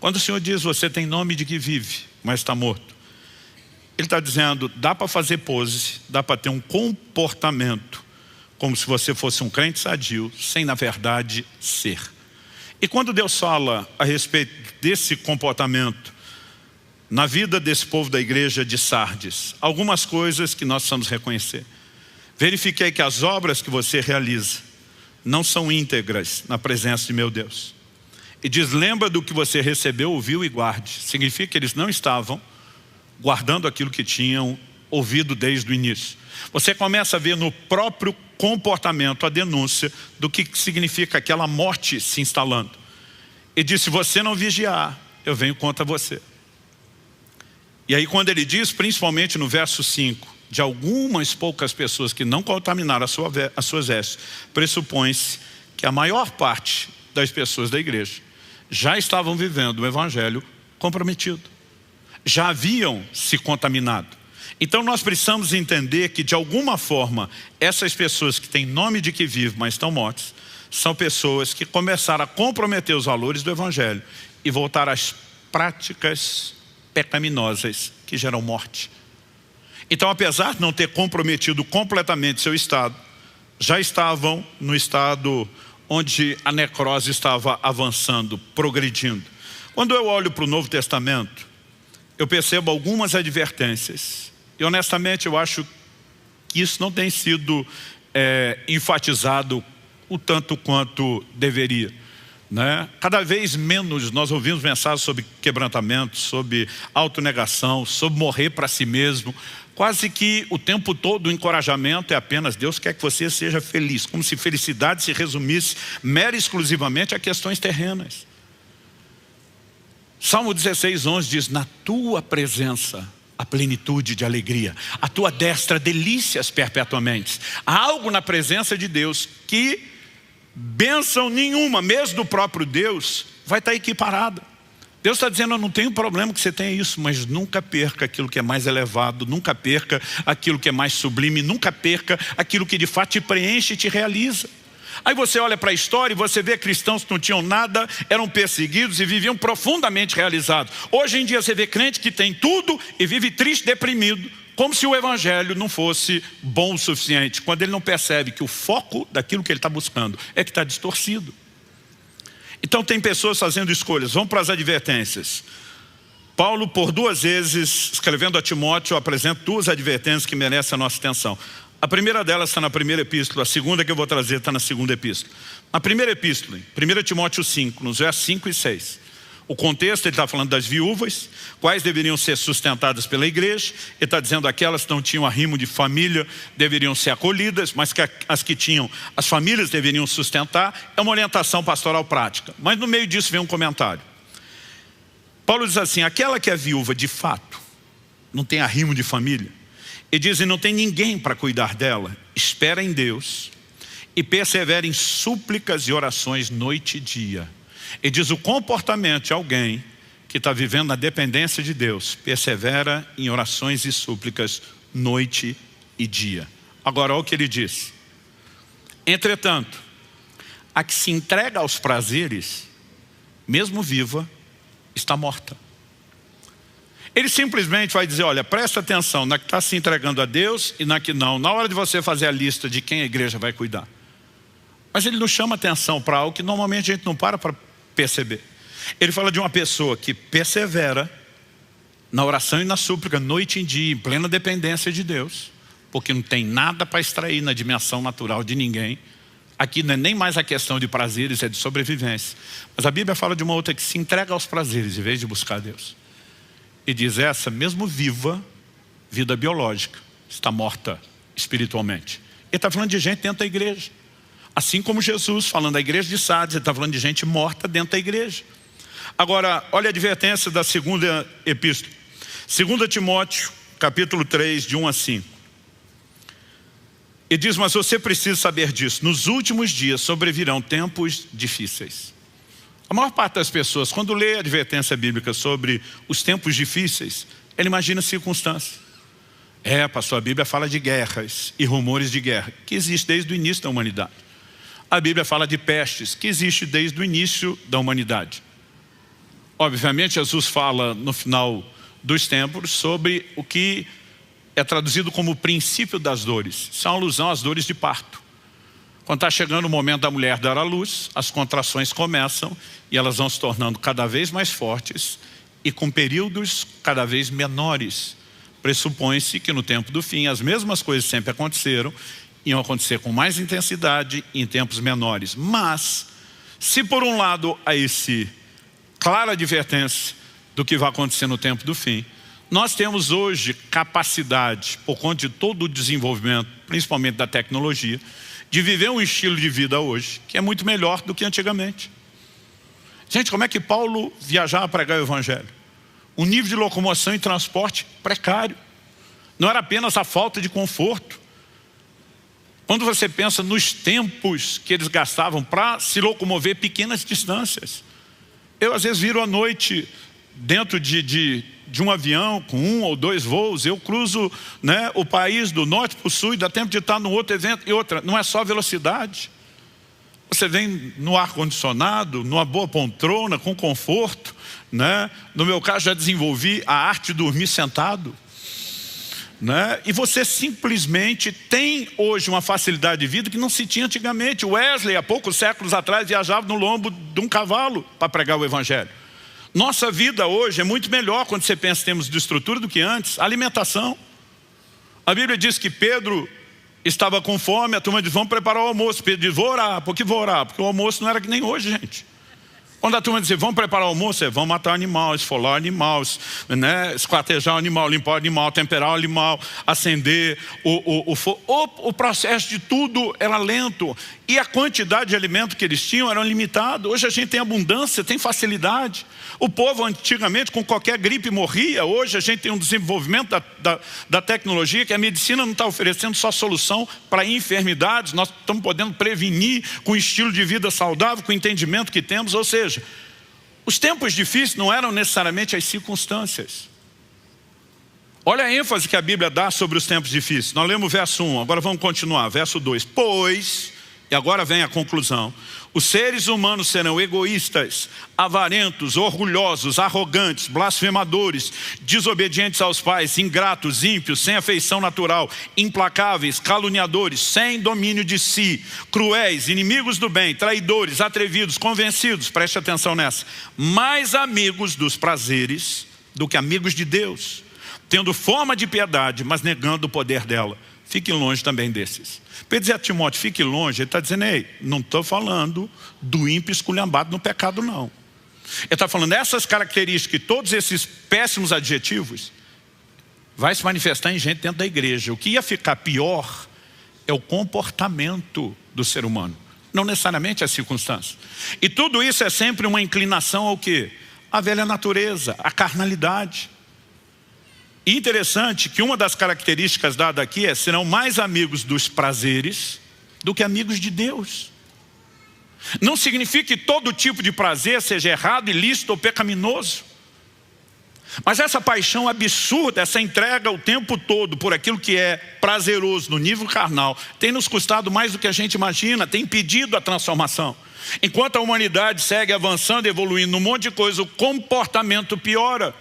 Quando o Senhor diz, você tem nome de que vive, mas está morto, Ele está dizendo, dá para fazer pose, dá para ter um comportamento como se você fosse um crente sadio, sem na verdade ser. E quando Deus fala a respeito desse comportamento na vida desse povo da igreja de Sardes, algumas coisas que nós precisamos reconhecer. Verifiquei que as obras que você realiza não são íntegras na presença de meu Deus. E diz, lembra do que você recebeu, ouviu e guarde. Significa que eles não estavam guardando aquilo que tinham ouvido desde o início. Você começa a ver no próprio comportamento a denúncia do que significa aquela morte se instalando. E diz, se você não vigiar, eu venho contra você. E aí quando ele diz, principalmente no verso 5, de algumas poucas pessoas que não contaminaram as suas vestes, pressupõe-se que a maior parte das pessoas da igreja já estavam vivendo o evangelho comprometido. Já haviam se contaminado. Então nós precisamos entender que de alguma forma essas pessoas que têm nome de que vivem, mas estão mortas, são pessoas que começaram a comprometer os valores do evangelho e voltar às práticas pecaminosas que geram morte. Então, apesar de não ter comprometido completamente seu estado, já estavam no estado onde a necrose estava avançando, progredindo. Quando eu olho para o Novo Testamento, eu percebo algumas advertências. E honestamente eu acho que isso não tem sido enfatizado o tanto quanto deveria. Né? Cada vez menos nós ouvimos mensagens sobre quebrantamento, sobre autonegação, sobre morrer para si mesmo. Quase que o tempo todo o encorajamento é apenas Deus quer que você seja feliz, como se felicidade se resumisse mera e exclusivamente a questões terrenas. Salmo 16:11 diz, na tua presença a plenitude de alegria, a tua destra delícias perpetuamente. Há algo na presença de Deus que bênção nenhuma, mesmo do próprio Deus, vai estar equiparada. Deus está dizendo, eu não tenho problema que você tenha isso, mas nunca perca aquilo que é mais elevado, nunca perca aquilo que é mais sublime, nunca perca aquilo que de fato te preenche e te realiza. Aí você olha para a história e você vê cristãos que não tinham nada, eram perseguidos e viviam profundamente realizados. Hoje em dia você vê crente que tem tudo e vive triste, deprimido, como se o evangelho não fosse bom o suficiente, quando ele não percebe que o foco daquilo que ele está buscando é que está distorcido. Então tem pessoas fazendo escolhas. Vamos para as advertências. Paulo, por 2 vezes, escrevendo a Timóteo, apresenta 2 advertências que merecem a nossa atenção. A primeira delas está na primeira epístola, a segunda que eu vou trazer está na segunda epístola. Na primeira epístola, 1 Timóteo 5, nos versos 5 e 6. O contexto, ele está falando das viúvas, quais deveriam ser sustentadas pela igreja. Ele está dizendo aquelas que não tinham arrimo de família deveriam ser acolhidas, mas que as que tinham, as famílias deveriam sustentar. É uma orientação pastoral prática. Mas no meio disso vem um comentário. Paulo diz assim, aquela que é viúva de fato, não tem arrimo de família, e dizem não tem ninguém para cuidar dela, espera em Deus e persevera em súplicas e orações noite e dia. E diz o comportamento de alguém que está vivendo na dependência de Deus, persevera em orações e súplicas noite e dia. Agora olha o que ele diz. Entretanto, a que se entrega aos prazeres, mesmo viva, está morta. Ele simplesmente vai dizer, olha, presta atenção na que está se entregando a Deus e na que não. Na hora de você fazer a lista de quem a igreja vai cuidar. Mas ele não chama atenção para algo que normalmente a gente não para perceber. Ele fala de uma pessoa que persevera na oração e na súplica, noite e dia, em plena dependência de Deus, porque não tem nada para extrair na dimensão natural de ninguém. Aqui não é nem mais a questão de prazeres, é de sobrevivência. Mas a Bíblia fala de uma outra que se entrega aos prazeres, em vez de buscar Deus. E diz, essa mesmo viva, vida biológica, está morta espiritualmente. Ele está falando de gente dentro da igreja. Assim como Jesus, falando da igreja de Sardes, ele está falando de gente morta dentro da igreja. Agora, olha a advertência da segunda epístola. 2 Timóteo, capítulo 3, de 1 a 5. E diz, mas você precisa saber disso. Nos últimos dias sobrevirão tempos difíceis. A maior parte das pessoas, quando lê a advertência bíblica sobre os tempos difíceis, ela imagina circunstâncias. Pastor, a Bíblia fala de guerras e rumores de guerra, que existe desde o início da humanidade. A Bíblia fala de pestes, que existe desde o início da humanidade. Obviamente, Jesus fala no final dos tempos sobre o que é traduzido como o princípio das dores. Isso é uma alusão às dores de parto. Quando está chegando o momento da mulher dar à luz, as contrações começam e elas vão se tornando cada vez mais fortes e com períodos cada vez menores. Pressupõe-se que no tempo do fim as mesmas coisas sempre aconteceram, iam acontecer com mais intensidade e em tempos menores. Mas, se por um lado há esse clara advertência do que vai acontecer no tempo do fim, nós temos hoje capacidade, por conta de todo o desenvolvimento, principalmente da tecnologia, de viver um estilo de vida hoje que é muito melhor do que antigamente. Gente, como é que Paulo viajava para pregar o evangelho? Um nível de locomoção e transporte precário. Não era apenas a falta de conforto. Quando você pensa nos tempos que eles gastavam para se locomover pequenas distâncias. Eu às vezes viro à noite dentro de um avião com 1 ou 2 voos. Eu cruzo, né, o país do norte para o sul e dá tempo de estar no outro evento. E outra, não é só velocidade. Você vem no ar-condicionado, numa boa poltrona, com conforto, né? No meu caso já desenvolvi a arte de dormir sentado, né? E você simplesmente tem hoje uma facilidade de vida que não se tinha antigamente. Wesley, há poucos séculos atrás, viajava no lombo de um cavalo para pregar o evangelho. Nossa vida hoje é muito melhor quando você pensa em termos de estrutura do que antes. Alimentação. A Bíblia diz que Pedro estava com fome, a turma diz, vamos preparar o almoço. Pedro diz, vou orar. Por que vou orar? Porque o almoço não era que nem hoje, gente. Quando a turma diz, vamos preparar o almoço, vamos matar o animal, esfolar o animal, né? Esquartejar o animal, limpar o animal, temperar o animal, acender o fogo. O processo de tudo era lento. E a quantidade de alimento que eles tinham era limitada. Hoje a gente tem abundância, tem facilidade. O povo antigamente com qualquer gripe morria. Hoje a gente tem um desenvolvimento da tecnologia que a medicina não está oferecendo só solução para enfermidades. Nós estamos podendo prevenir com o estilo de vida saudável, com o entendimento que temos. Ou seja, os tempos difíceis não eram necessariamente as circunstâncias. Olha a ênfase que a Bíblia dá sobre os tempos difíceis. Nós lemos o verso 1, agora vamos continuar, verso 2. Pois, e agora vem a conclusão, os seres humanos serão egoístas, avarentos, orgulhosos, arrogantes, blasfemadores, desobedientes aos pais, ingratos, ímpios, sem afeição natural, implacáveis, caluniadores, sem domínio de si, cruéis, inimigos do bem, traidores, atrevidos, convencidos, preste atenção nessa, mais amigos dos prazeres do que amigos de Deus, tendo forma de piedade, mas negando o poder dela. Fique longe também desses. Pedro dizia a Timóteo, fique longe. Ele está dizendo, ei, não estou falando do ímpio esculhambado no pecado, não. Ele está falando essas características, todos esses péssimos adjetivos, vai se manifestar em gente dentro da igreja. O que ia ficar pior é o comportamento do ser humano, não necessariamente as circunstâncias. E tudo isso é sempre uma inclinação ao quê? A velha natureza, a carnalidade. E interessante que uma das características dadas aqui é serão mais amigos dos prazeres do que amigos de Deus. Não significa que todo tipo de prazer seja errado, ilícito ou pecaminoso. Mas essa paixão absurda, essa entrega o tempo todo por aquilo que é prazeroso no nível carnal, tem nos custado mais do que a gente imagina, tem impedido a transformação. Enquanto a humanidade segue avançando, evoluindo um monte de coisa, o comportamento piora.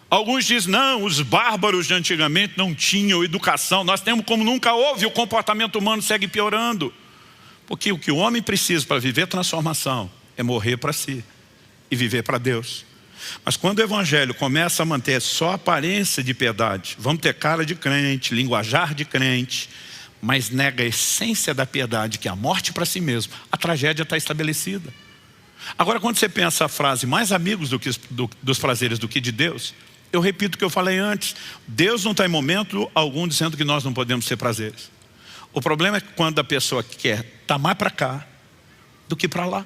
Alguns dizem, não, os bárbaros de antigamente não tinham educação. Nós temos como nunca houve, o comportamento humano segue piorando. Porque o que o homem precisa para viver transformação é morrer para si e viver para Deus. Mas quando o evangelho começa a manter só a aparência de piedade, vamos ter cara de crente, linguajar de crente, mas nega a essência da piedade, que é a morte para si mesmo, a tragédia está estabelecida. Agora, quando você pensa a frase, mais amigos dos prazeres do que de Deus, eu repito o que eu falei antes, Deus não está em momento algum dizendo que nós não podemos ser prazeres. O problema é que quando a pessoa quer estar mais para cá do que para lá.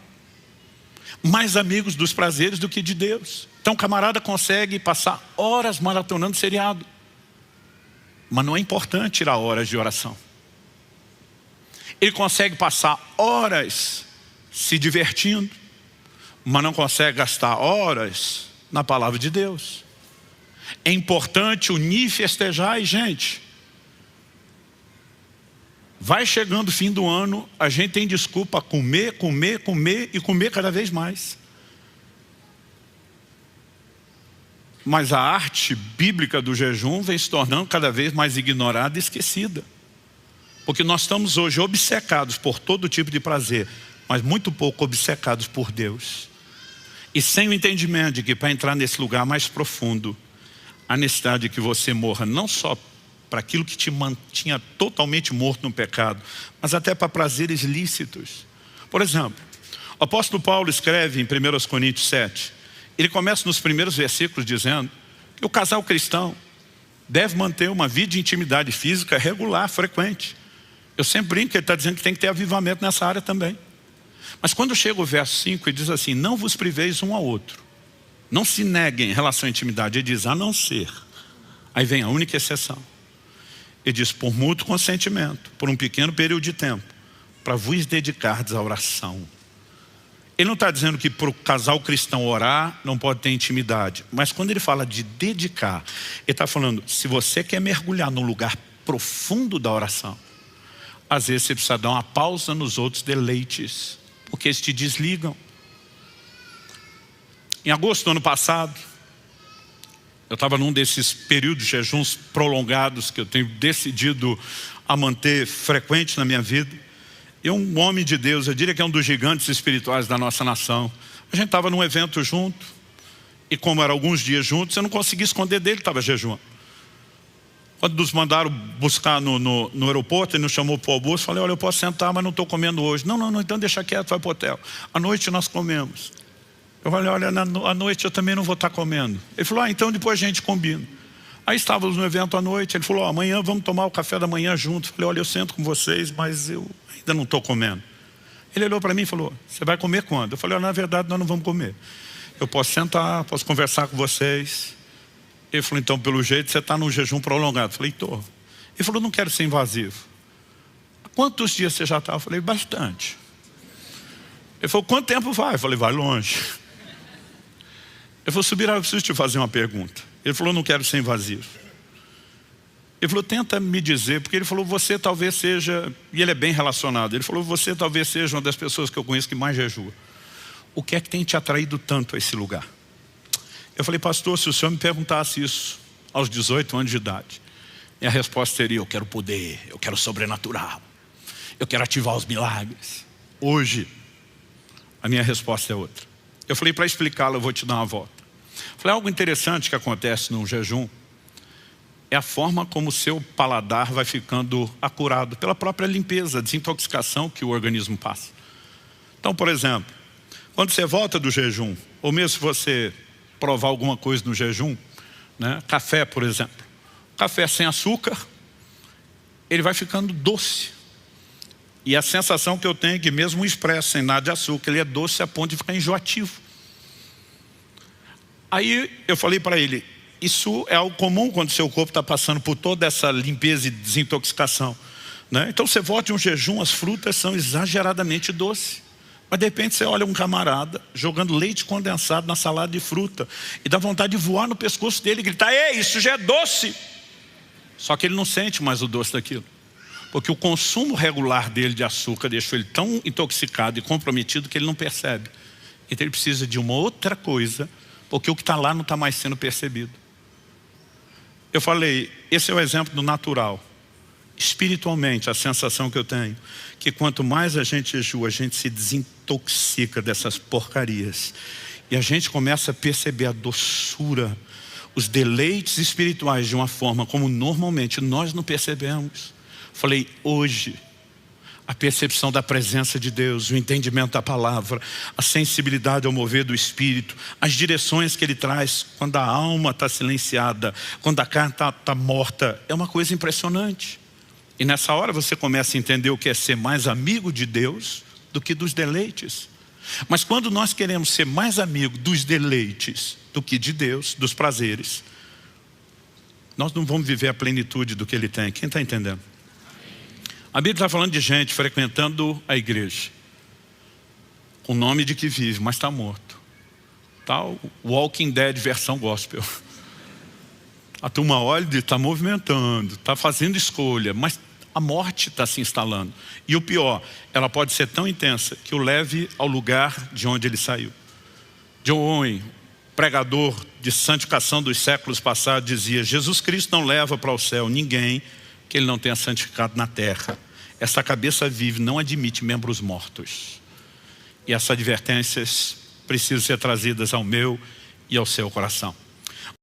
Mais amigos dos prazeres do que de Deus. Então o camarada consegue passar horas maratonando seriado. Mas não é importante tirar horas de oração. Ele consegue passar horas se divertindo, mas não consegue gastar horas na palavra de Deus. É importante unir e festejar, e gente, vai chegando o fim do ano, a gente tem desculpa comer, comer, comer e comer cada vez mais. Mas a arte bíblica do jejum vem se tornando cada vez mais ignorada e esquecida. Porque nós estamos hoje obcecados por todo tipo de prazer, mas muito pouco obcecados por Deus. E sem o entendimento de que para entrar nesse lugar mais profundo, a necessidade de que você morra não só para aquilo que te mantinha totalmente morto no pecado, mas até para prazeres lícitos. Por exemplo, o apóstolo Paulo escreve em 1 Coríntios 7, ele começa nos primeiros versículos dizendo que o casal cristão deve manter uma vida de intimidade física regular, frequente. Eu sempre brinco que ele está dizendo que tem que ter avivamento nessa área também. Mas quando chega o verso 5, ele diz assim, não vos priveis um ao outro. Não se neguem em relação à intimidade. Ele diz, a não ser. Aí vem a única exceção. Ele diz, por mútuo consentimento, por um pequeno período de tempo, para vos dedicardes à oração. Ele não está dizendo que para o casal cristão orar não pode ter intimidade. Mas quando ele fala de dedicar, ele está falando, se você quer mergulhar num lugar profundo da oração, às vezes você precisa dar uma pausa nos outros deleites, porque eles te desligam. Em agosto do ano passado, eu estava num desses períodos de jejuns prolongados que eu tenho decidido a manter frequente na minha vida. E um homem de Deus, eu diria que é um dos gigantes espirituais da nossa nação. A gente estava num evento junto, e como eram alguns dias juntos, eu não conseguia esconder dele, estava jejuando. Quando nos mandaram buscar no aeroporto, ele nos chamou para o almoço, falei, olha, eu posso sentar, mas não estou comendo hoje. Não, então deixa quieto, vai para o hotel. À noite nós comemos. Eu falei, olha, à noite eu também não vou estar comendo. Ele falou, então depois a gente combina. Aí estávamos no evento à noite, ele falou, amanhã vamos tomar o café da manhã junto. Eu falei, olha, eu sento com vocês, mas eu ainda não estou comendo. Ele olhou para mim e falou, você vai comer quando? Eu falei, olha, na verdade nós não vamos comer. Eu posso sentar, posso conversar com vocês. Ele falou, então pelo jeito você está num jejum prolongado. Eu falei, estou. Ele falou, não quero ser invasivo. Quantos dias você já está? Eu falei, bastante. Ele falou, quanto tempo vai? Eu falei, vai longe. Ele falou, Subirá, eu preciso te fazer uma pergunta. Ele falou, não quero ser invasivo. Ele falou, tenta me dizer, porque ele falou, você talvez seja, e ele é bem relacionado, ele falou, você talvez seja uma das pessoas que eu conheço que mais jejua. O que é que tem te atraído tanto a esse lugar? Eu falei, pastor, se o senhor me perguntasse isso aos 18 anos de idade, minha resposta seria, eu quero poder, eu quero sobrenatural, eu quero ativar os milagres. Hoje, a minha resposta é outra. Eu falei, para explicá-la, eu vou te dar uma volta. Eu falei, algo interessante que acontece num jejum é a forma como o seu paladar vai ficando acurado pela própria limpeza, desintoxicação que o organismo passa. Então, por exemplo, quando você volta do jejum, ou mesmo se você provar alguma coisa no jejum, né? Café, por exemplo. Café sem açúcar, ele vai ficando doce. E a sensação que eu tenho é que mesmo o expresso sem nada de açúcar, ele é doce a ponto de ficar enjoativo. Aí eu falei para ele, isso é algo comum quando o seu corpo está passando por toda essa limpeza e desintoxicação, né? Então você volta de um jejum, as frutas são exageradamente doces. Mas de repente você olha um camarada jogando leite condensado na salada de fruta e dá vontade de voar no pescoço dele e gritar, ei, isso já é doce. Só que ele não sente mais o doce daquilo, porque o consumo regular dele de açúcar deixou ele tão intoxicado e comprometido que ele não percebe. Então ele precisa de uma outra coisa, porque o que está lá não está mais sendo percebido. Eu falei, esse é o exemplo do natural. Espiritualmente, a sensação que eu tenho, que quanto mais a gente jejua, a gente se desintoxica dessas porcarias. E a gente começa a perceber a doçura, os deleites espirituais de uma forma como normalmente nós não percebemos. Falei, hoje, a percepção da presença de Deus, o entendimento da palavra, a sensibilidade ao mover do Espírito, as direções que Ele traz quando a alma está silenciada, quando a carne está morta, é uma coisa impressionante. E nessa hora você começa a entender o que é ser mais amigo de Deus do que dos deleites. Mas quando nós queremos ser mais amigo dos deleites do que de Deus, dos prazeres, nós não vamos viver a plenitude do que Ele tem. Quem está entendendo? A Bíblia está falando de gente frequentando a igreja, com o nome de que vive, mas está morto. Tá o Walking Dead versão gospel. A turma olha e está movimentando, está fazendo escolha, mas a morte está se instalando. E o pior, ela pode ser tão intensa que o leve ao lugar de onde ele saiu. John Owen, pregador de santificação dos séculos passados dizia: Jesus Cristo não leva para o céu ninguém que Ele não tenha santificado na terra. Essa cabeça vive não admite membros mortos. E essas advertências precisam ser trazidas ao meu e ao seu coração.